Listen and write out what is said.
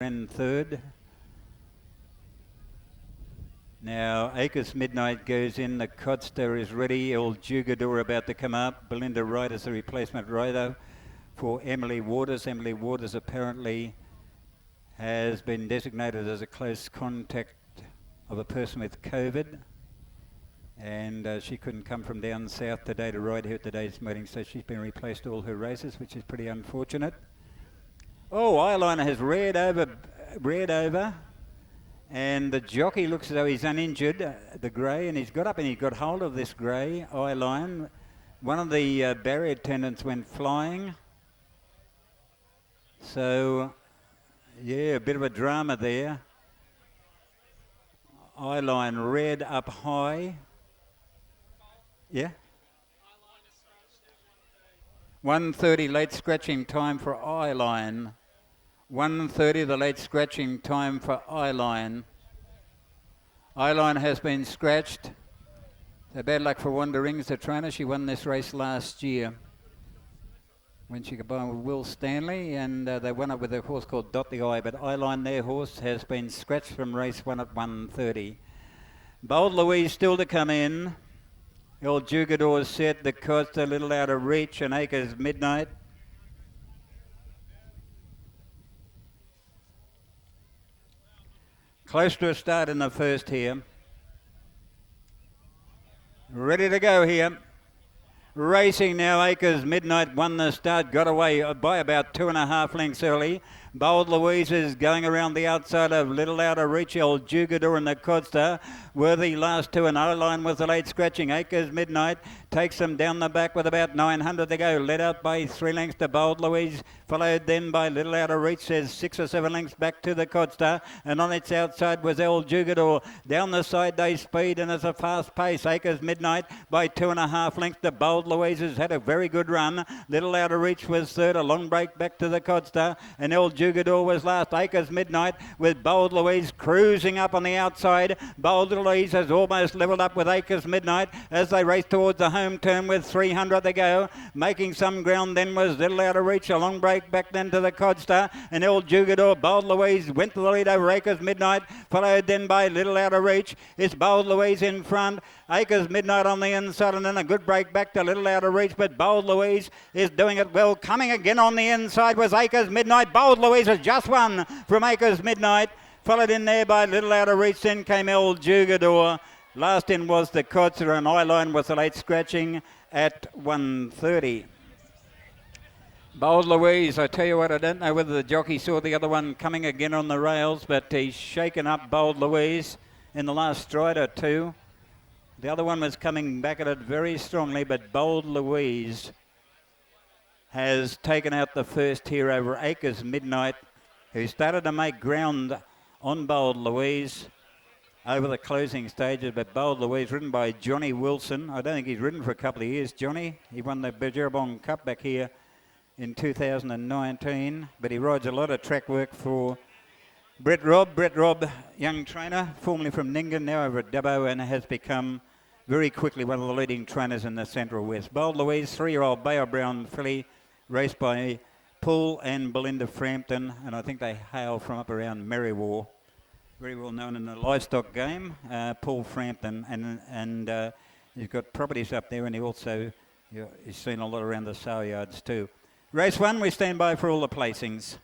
ran third. Now Acres Midnight goes in, the Codster is ready, El Jugador about to come up. Belinda Wright is the replacement rider for Emily Waters. Emily Waters apparently has been designated as a close contact of a person with COVID, and she couldn't come from down south today to ride here at today's meeting, so she's been replaced all her races, which is pretty unfortunate. Oh, Eyeliner has reared over, and the jockey looks as though he's uninjured, the grey, and he's got up and he got hold of this grey, Eyeline. One of the barrier attendants went flying. So, yeah, a bit of a drama there. Eyeline reared up high. Yeah? 1:30 late scratching time for Eyeline. 1:30 the late scratching time for Eyeline. Eyeline has been scratched. So bad luck for Wanda Rings, the trainer. She won this race last year when she combined with Will Stanley, and they won it with a horse called Dot the Eye. But Eyeline, their horse, has been scratched from race 1 at 1:30. Bold Louise still to come in. El Jugador set, the Costa a little out of reach, and Acres Midnight. Close to a start in the first here. Ready to go here. Racing now, Acres Midnight won the start, got away by about 2.5 lengths early. Bold Louise is going around the outside of Little Out of Reach, El Jugador and the Codster. Worthy last two, and Eyeline was the late scratching. Acres Midnight takes them down the back with about 900 to go. Led out by 3 lengths to Bold Louise, followed then by Little Out of Reach, says 6 or 7 lengths back to the Codster. And on its outside was El Jugador. Down the side they speed, and it's a fast pace. Acres Midnight by 2.5 lengths to Bold Louise has had a very good run. Little Out of Reach was third, a long break back to the Codster, and El Jugador was last. Acres Midnight with Bold Louise cruising up on the outside. Bold Louise has almost levelled up with Acres Midnight as they race towards the home turn with 300 to go. Making some ground then was Little Out of Reach, a long break back then to the Codster, and El Jugador. Bold Louise went to the lead over Acres Midnight, followed then by Little Out of Reach. It's Bold Louise in front, Acres Midnight on the inside, and then a good break back to Little Out of Reach, but Bold Louise is doing it well. Coming again on the inside was Acres Midnight. Bold Louise has just won from Acres Midnight, followed in there by Little Out of Reach, then came El Jugador. Last in was the Codster, and Eyeline was the late scratching at 1:30. Bold Louise, I tell you what, I don't know whether the jockey saw the other one coming again on the rails, but he's shaken up Bold Louise in the last stride or two. The other one was coming back at it very strongly, but Bold Louise has taken out the first here over Acres Midnight, who started to make ground on Bold Louise over the closing stages. But Bold Louise, ridden by Johnny Wilson. I don't think he's ridden for a couple of years, Johnny. He won the Bedgerabong Cup back here in 2019, but he rides a lot of track work for Brett Robb, young trainer, formerly from Ningen, now over at Dubbo, and has become very quickly one of the leading trainers in the Central West. Bold Louise, 3-year-old Bayer Brown filly, raced by Paul and Belinda Frampton, and I think they hail from up around Merriwar. Very well known in the livestock game, Paul Frampton, and he's got properties up there, and he also he's seen a lot around the sale yards too. Race 1, we stand by for all the placings.